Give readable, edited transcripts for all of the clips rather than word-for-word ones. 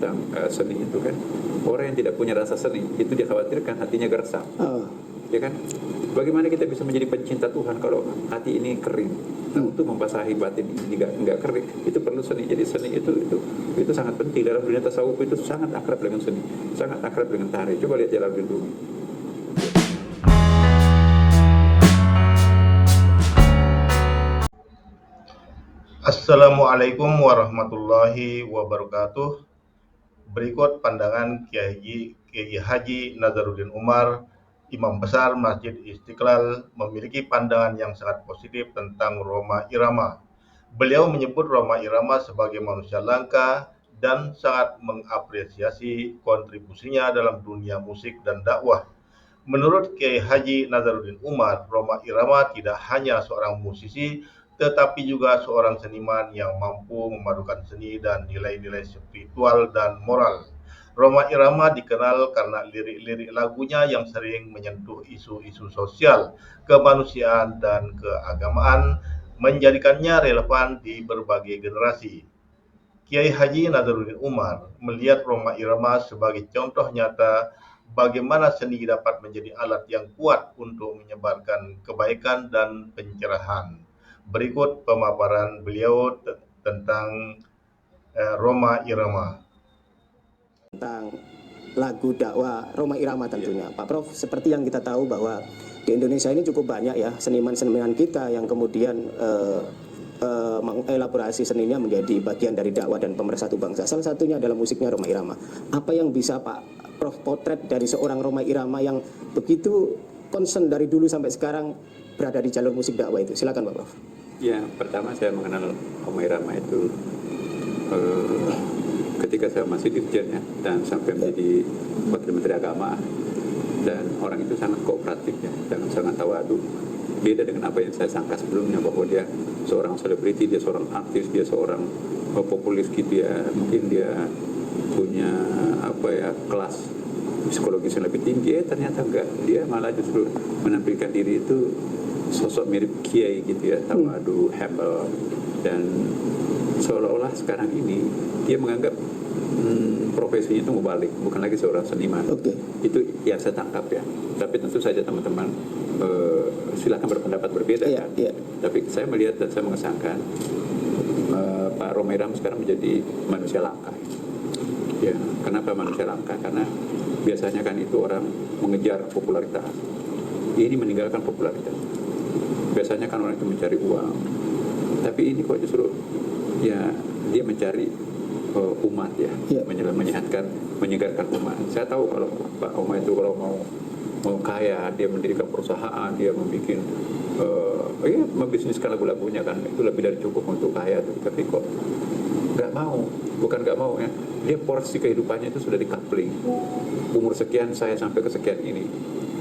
tentang seni itu kan, orang yang tidak punya rasa seni itu dia khawatirkan hatinya gersang. Ya kan? Bagaimana kita bisa menjadi pencinta Tuhan kalau hati ini kering? Nah, untuk membasahi batin ini nggak kering, itu perlu seni. Jadi seni itu sangat penting dalam dunia tasawuf, itu sangat akrab dengan seni, sangat akrab dengan tari. Coba lihat Jalaluddin Rumi. Assalamualaikum warahmatullahi wabarakatuh. Berikut pandangan Kiai Haji Nazaruddin Umar, Imam Besar Masjid Istiqlal, memiliki pandangan yang sangat positif tentang Rhoma Irama. Beliau menyebut Rhoma Irama sebagai manusia langka dan sangat mengapresiasi kontribusinya dalam dunia musik dan dakwah. Menurut Kiai Haji Nazaruddin Umar, Rhoma Irama tidak hanya seorang musisi, tetapi juga seorang seniman yang mampu memadukan seni dan nilai-nilai spiritual dan moral. Rhoma Irama dikenal karena lirik-lirik lagunya yang sering menyentuh isu-isu sosial, kemanusiaan, dan keagamaan, menjadikannya relevan di berbagai generasi. Kiai Haji Nazaruddin Umar melihat Rhoma Irama sebagai contoh nyata bagaimana seni dapat menjadi alat yang kuat untuk menyebarkan kebaikan dan pencerahan. Berikut pemaparan beliau tentang Rhoma Irama. Tentang lagu dakwah Rhoma Irama tentunya, Pak Prof. Seperti yang kita tahu bahwa di Indonesia ini cukup banyak ya seniman-seniman kita yang kemudian mengelaborasi seninya menjadi bagian dari dakwah dan pemersatu bangsa. Salah satunya adalah musiknya Rhoma Irama. Apa yang bisa Pak Prof potret dari seorang Rhoma Irama yang begitu concern dari dulu sampai sekarang berada di jalur musik dakwah itu? Silakan Pak Prof. Ya, pertama saya mengenal Rhoma Irama itu ketika saya masih dirjen ya, dan sampai menjadi Wakil Menteri Agama, dan orang itu sangat kooperatif ya, dan sangat tawadu. Beda dengan apa yang saya sangka sebelumnya, bahwa dia seorang selebriti, dia seorang artis, dia seorang populis gitu ya, mungkin dia punya kelas psikologis yang lebih tinggi. Ternyata enggak, dia malah justru menampilkan diri itu sosok mirip kiai gitu ya, tawadu, humble, dan seolah-olah sekarang ini dia menganggap profesinya itu mubalik, bukan lagi seorang seniman. Itu yang saya tangkap ya. Tapi tentu saja teman-teman silakan berpendapat berbeda kan. Tapi saya melihat dan saya mengesankan Pak Rhoma Irama sekarang menjadi manusia langka. Ya, kenapa manusia langka? Karena biasanya kan itu orang mengejar popularitas. Ini meninggalkan popularitas. Biasanya kan orang itu mencari uang. Tapi ini kok justru ya dia mencari umat ya, menyegarkan umat. Saya tahu kalau Pak Rhoma itu kalau mau kaya, dia mendirikan perusahaan, dia membuat membisniskan lagu-lagunya kan, itu lebih dari cukup untuk kaya. Tapi kok bukan nggak mau ya, dia porsi kehidupannya itu sudah di-coupling. Umur sekian saya sampai ke sekian ini,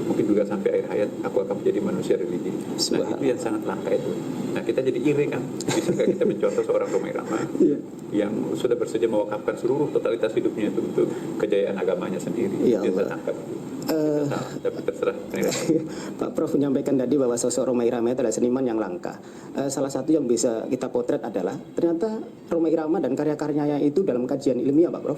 mungkin juga sampai akhir hayat aku akan menjadi manusia religi. Nah itu yang sangat langka itu. Nah kita jadi iri kan, bisa nggak kita mencontoh seorang Rhoma Irama yang sudah bersedia mewakafkan seluruh totalitas hidupnya itu untuk kejayaan agamanya sendiri. Dia tertangkap. Tapi terserah. Pak Prof menyampaikan tadi bahwa sosok Rhoma Irama itu adalah seniman yang langka. Salah satu yang bisa kita potret adalah ternyata Rhoma Irama dan karya-karyanya itu dalam kajian ilmiah, Pak Prof.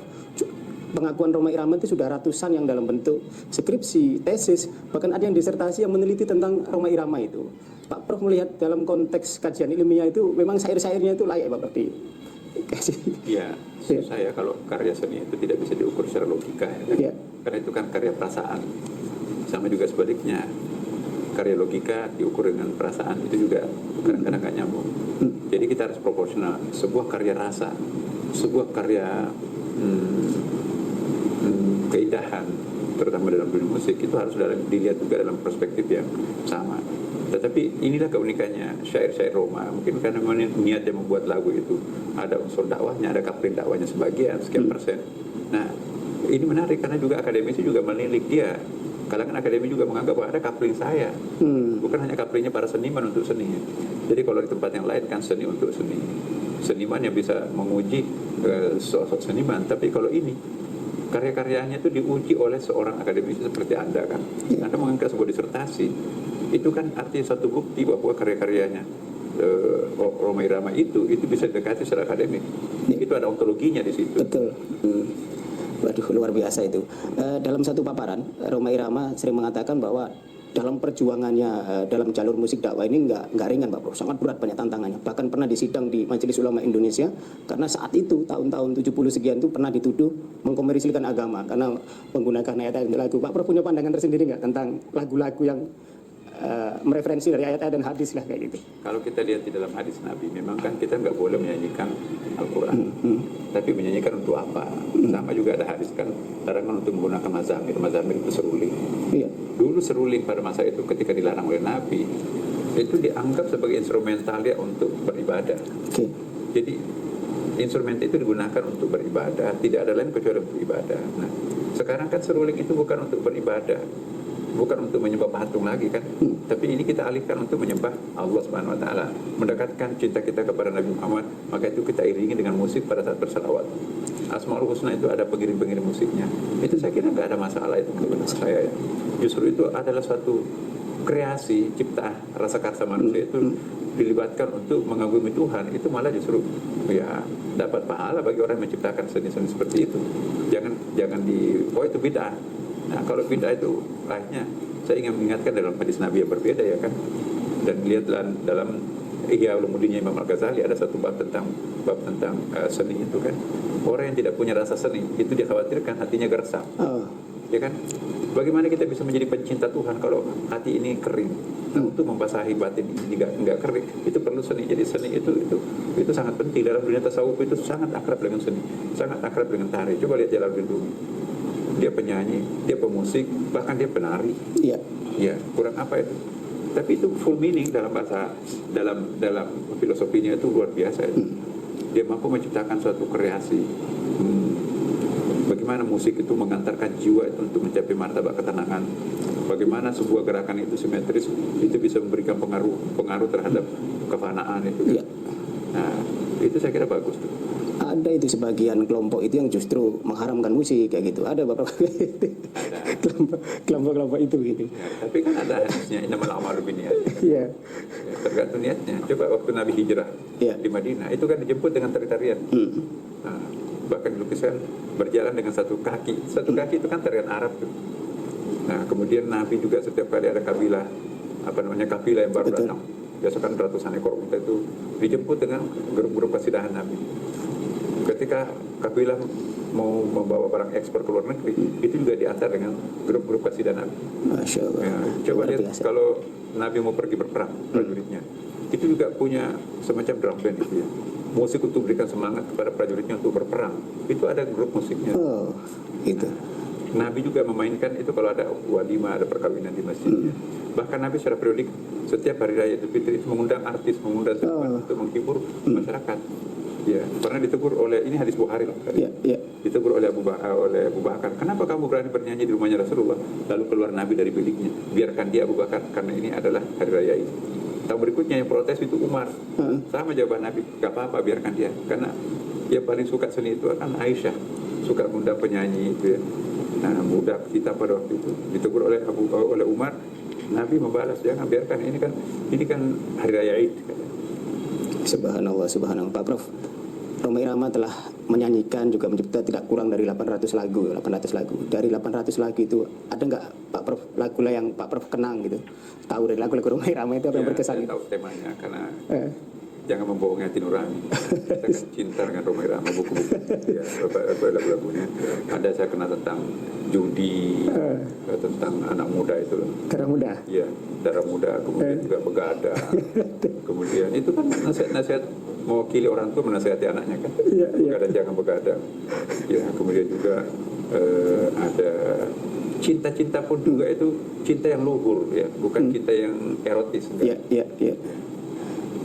Pengakuan Rhoma Irama itu sudah ratusan yang dalam bentuk skripsi, tesis, bahkan ada yang disertasi yang meneliti tentang Rhoma Irama itu. Pak Prof melihat dalam konteks kajian ilmiah itu memang syair-syairnya itu layak Pak Prof dikasih. Ya, saya kalau karya seni itu tidak bisa diukur secara logika ya, kan? Karena itu kan karya perasaan. Sama juga sebaliknya, karya logika diukur dengan perasaan itu juga kadang-kadang nggak nyambung. Jadi kita harus proporsional. Sebuah karya rasa, sebuah karya keindahan, terutama dalam dunia musik, itu harus dilihat juga dalam perspektif yang sama. Tetapi inilah keunikannya syair-syair Rhoma. Mungkin karena niatnya membuat lagu itu ada unsur dakwahnya, ada coupling dakwahnya sebagian, sekian persen. Nah, ini menarik karena juga akademisi juga menilik dia. Kalangan akademi juga menganggap bahwa ada coupling saya. Bukan hanya couplingnya para seniman untuk seni. Jadi kalau di tempat yang lain kan seni untuk seni. Seniman yang bisa menguji sosok seniman. Tapi kalau ini karya-karyanya itu diuji oleh seorang akademisi seperti Anda kan. Anda mengangkat sebuah disertasi. Itu kan artinya satu bukti bahwa karya-karyanya Rhoma Irama itu bisa didekati secara akademik. Itu ada ontologinya di situ. Betul. Waduh, luar biasa itu. Dalam satu paparan, Rhoma Irama sering mengatakan bahwa dalam perjuangannya dalam jalur musik dakwah ini nggak ringan Pak Prof, sangat berat, banyak tantangannya. Bahkan pernah disidang di Majelis Ulama Indonesia karena saat itu tahun-tahun 70 sekian itu pernah dituduh mengkomersilkan agama karena menggunakan ayat-ayat lagu. Pak Prof punya pandangan tersendiri nggak tentang lagu-lagu yang mereferensi dari ayat-ayat dan hadis lah kayak gitu? Kalau kita lihat di dalam hadis Nabi, memang kan kita nggak boleh menyanyikan Al-Quran. Tapi menyanyikan untuk apa? Sama juga ada hadis kan, larangan untuk menggunakan mazamir. Mazamir itu seruling. Iya. Dulu seruling pada masa itu ketika dilarang oleh Nabi, itu dianggap sebagai instrumental ya untuk beribadah. Oke. Jadi instrumen itu digunakan untuk beribadah, tidak ada lain kecuali untuk ibadah. Nah, sekarang kan seruling itu bukan untuk beribadah, bukan untuk menyembah patung lagi kan, tapi ini kita alihkan untuk menyembah Allah Subhanahu Wa Taala, mendekatkan cinta kita kepada Nabi Muhammad. Maka itu kita iringi dengan musik pada saat bersalawat. Asmaul Husna itu ada pengirim-pengirim musiknya. Itu saya kira nggak ada masalah itu menurut saya ya. Justru itu adalah suatu kreasi cipta rasa karsa manusia itu dilibatkan untuk mengagumi Tuhan, itu malah justru ya dapat pahala bagi orang yang menciptakan seni-seni seperti itu. Jangan itu bid'ah. Nah, kalau bid'ah itu lainnya, saya ingin mengingatkan dalam hadis Nabi yang berbeda ya kan. Dan lihat dalam Ihya Ulumuddinnya Imam Al-Ghazali ada satu bab tentang seni itu kan. Orang yang tidak punya rasa seni itu dikhawatirkan hatinya gersam. Ya kan? Bagaimana kita bisa menjadi pencinta Tuhan kalau hati ini kering? Nah, untuk membasahi batin ini enggak kering, itu perlu seni. Jadi seni itu sangat penting dalam dunia tasawuf, itu sangat akrab dengan seni, sangat akrab dengan tari. Coba lihat Jalaluddin Rumi. Dia penyanyi, dia pemusik, bahkan dia penari. Iya. Ya, kurang apa itu? Tapi itu full meaning dalam bahasa, dalam filosofinya itu luar biasa itu. Dia mampu menciptakan suatu kreasi. Bagaimana musik itu mengantarkan jiwa itu untuk mencapai martabat ketenangan. Bagaimana sebuah gerakan itu simetris, itu bisa memberikan pengaruh terhadap kefanaan itu. Iya. Nah, itu saya kira bagus tuh. Ada itu sebagian kelompok itu yang justru mengharamkan musik kayak gitu. Ada Bapak kelompok itu gitu. Ya, tapi kan ada hadisnya, innamal a'malu binniyat. Iya. Ya, tergantung niatnya. Coba waktu Nabi hijrah di Madinah, itu kan dijemput dengan tarian. Nah, bahkan dilukiskan berjalan dengan satu kaki. Satu kaki itu kan tarian Arab tuh. Nah, kemudian Nabi juga setiap kali ada kafilah yang baru datang, biasakan ratusan ekor unta itu dijemput dengan grup-grup kasidahan Nabi. Ketika kafilah mau membawa barang ekspor ke luar negeri, itu juga diantar dengan grup-grup kasidahan Nabi. Masya Allah. Ya, coba lihat kalau Nabi mau pergi berperang, prajuritnya itu juga punya semacam drum band itu ya. Musik untuk berikan semangat kepada prajuritnya untuk berperang. Itu ada grup musiknya. Oh, gitu. Nabi juga memainkan itu kalau ada walimah, ada perkawinan di masjidnya. Bahkan Nabi secara periodik setiap hari raya Idul Fitri itu mengundang artis, mengundang untuk menghibur masyarakat. Ya, pernah ditegur oleh, ini hadis Bukhari loh. Iya. Ditegur oleh Abu Bakar. Kenapa kamu berani bernyanyi di rumahnya Rasulullah? Lalu keluar Nabi dari biliknya. Biarkan dia Abu Bakar, karena ini adalah hari raya ini. Tahun berikutnya yang protes itu Umar. Sama jawaban Nabi, gak apa-apa biarkan dia. Karena yang paling suka seni itu akan Aisyah, suka mengundang penyanyi itu ya. Nah, budak kita pada waktu itu ditegur oleh Umar. Nabi membalas, jangan biarkan, ini kan hari raya Id. Subhanallah. Pak Prof, Rhoma Irama telah menyanyikan juga mencipta tidak kurang dari 800 lagu. Dari 800 lagu itu ada nggak Pak Prof lagu yang Pak Prof kenang gitu? Tahu dari lagu-lagu Rhoma Irama itu apa yang berkesan? Saya tahu temanya karena jangan membohongi hati nurani. Saya kan cinta dengan Rhoma Irama, buku-buku ya, lagu-lagunya. Ada saya kenal tentang judi, tentang anak muda itu loh. Darah muda. Iya, darah muda. Kemudian juga begadang. Kemudian itu kan nasihat mewakili orang tua menasihati anaknya kan. Begadang jangan begadang. Ya, kemudian juga ada cinta-cinta pun juga itu cinta yang luhur ya, bukan cinta yang erotis. Iya.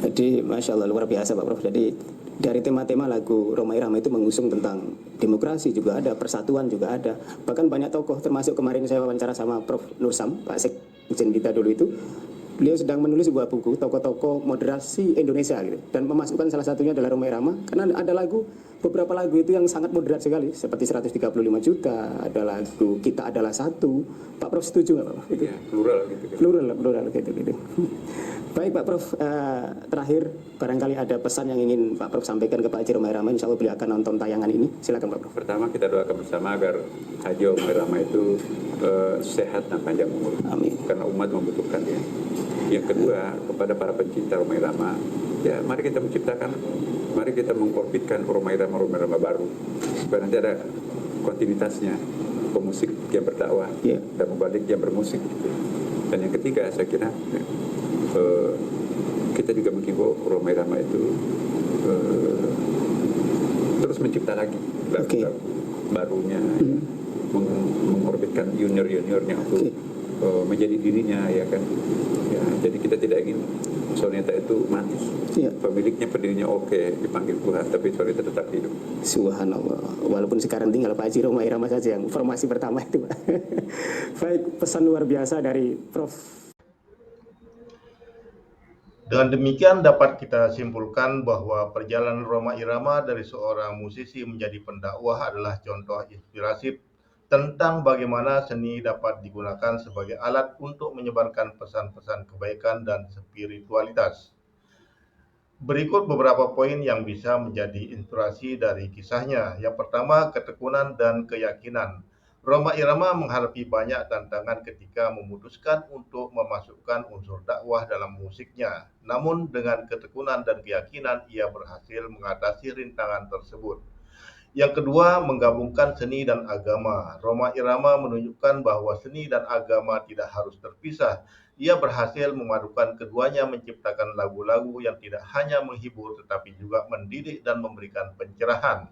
Jadi Masya Allah luar biasa Pak Prof. Jadi dari tema-tema lagu Rhoma Irama itu mengusung tentang demokrasi juga ada, persatuan juga ada. Bahkan banyak tokoh, termasuk kemarin saya wawancara sama Prof Nursam, Pak Sekjen kita dulu itu, beliau sedang menulis sebuah buku tokoh-tokoh moderasi Indonesia gitu, dan memasukkan salah satunya adalah Rhoma Irama karena ada lagu beberapa lagu itu yang sangat moderat sekali, seperti 135 juta, ada lagu Kita Adalah Satu. Pak Prof setuju nggak Pak Prof? Itu Ya, plural gitu. plural gitu. Baik Pak Prof, terakhir barangkali ada pesan yang ingin Pak Prof sampaikan ke Pak Haji Romai Rama. Insya Allah beliau akan nonton tayangan ini. Silakan Pak Prof. Pertama kita doakan bersama agar Haji Romai Rama itu sehat dan panjang umur. Amin. Karena umat membutuhkan dia. Yang kedua, kepada para pencinta Romai Rama, ya mari kita menciptakan, mari kita mengorbitkan Romai Rama baru. Supaya nanti ada kontinuitasnya, pemusik yang berdakwah Ya. dan mubalik yang bermusik. Dan yang ketiga, saya kira kita juga menghimbau Romai Rama itu terus mencipta lagi lagu-lagu barunya, ya. Mengorbitkan junior-juniornya untuk menjadi dirinya, ya kan. Ya, jadi kita tidak ingin soneta itu mati. Ya. Pemiliknya, pendirinya oke, dipanggil Tuhan, tapi soneta tetap hidup. Subhanallah. Walaupun sekarang tinggal Pak Haji Romai Rama saja yang formasi pertama itu Pak. Baik, pesan luar biasa dari Prof. Dengan demikian dapat kita simpulkan bahwa perjalanan Rhoma Irama dari seorang musisi menjadi pendakwah adalah contoh inspirasi tentang bagaimana seni dapat digunakan sebagai alat untuk menyebarkan pesan-pesan kebaikan dan spiritualitas. Berikut beberapa poin yang bisa menjadi inspirasi dari kisahnya. Yang pertama, ketekunan dan keyakinan. Rhoma Irama menghadapi banyak tantangan ketika memutuskan untuk memasukkan unsur dakwah dalam musiknya. Namun dengan ketekunan dan keyakinan ia berhasil mengatasi rintangan tersebut. Yang kedua, menggabungkan seni dan agama. Rhoma Irama menunjukkan bahwa seni dan agama tidak harus terpisah. Ia berhasil memadukan keduanya, menciptakan lagu-lagu yang tidak hanya menghibur tetapi juga mendidik dan memberikan pencerahan.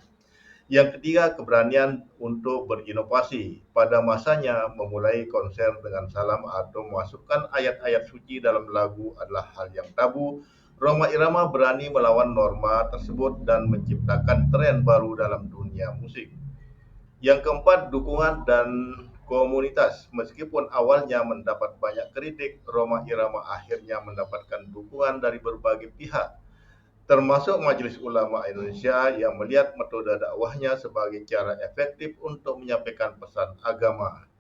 Yang ketiga, keberanian untuk berinovasi. Pada masanya, memulai konser dengan salam atau memasukkan ayat-ayat suci dalam lagu adalah hal yang tabu. Rhoma Irama berani melawan norma tersebut dan menciptakan tren baru dalam dunia musik. Yang keempat, dukungan dan komunitas. Meskipun awalnya mendapat banyak kritik, Rhoma Irama akhirnya mendapatkan dukungan dari berbagai pihak, termasuk Majelis Ulama Indonesia yang melihat metode dakwahnya sebagai cara efektif untuk menyampaikan pesan agama.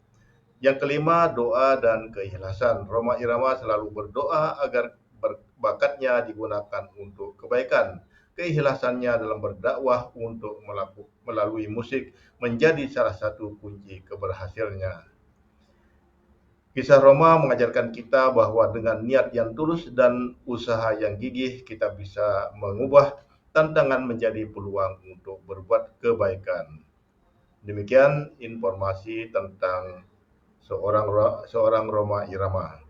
Yang kelima, doa dan keikhlasan. Rhoma Irama selalu berdoa agar bakatnya digunakan untuk kebaikan. Keikhlasannya dalam berdakwah untuk melalui musik menjadi salah satu kunci keberhasilannya. Kisah Rhoma mengajarkan kita bahwa dengan niat yang tulus dan usaha yang gigih, kita bisa mengubah tantangan menjadi peluang untuk berbuat kebaikan. Demikian informasi tentang seorang Rhoma Irama.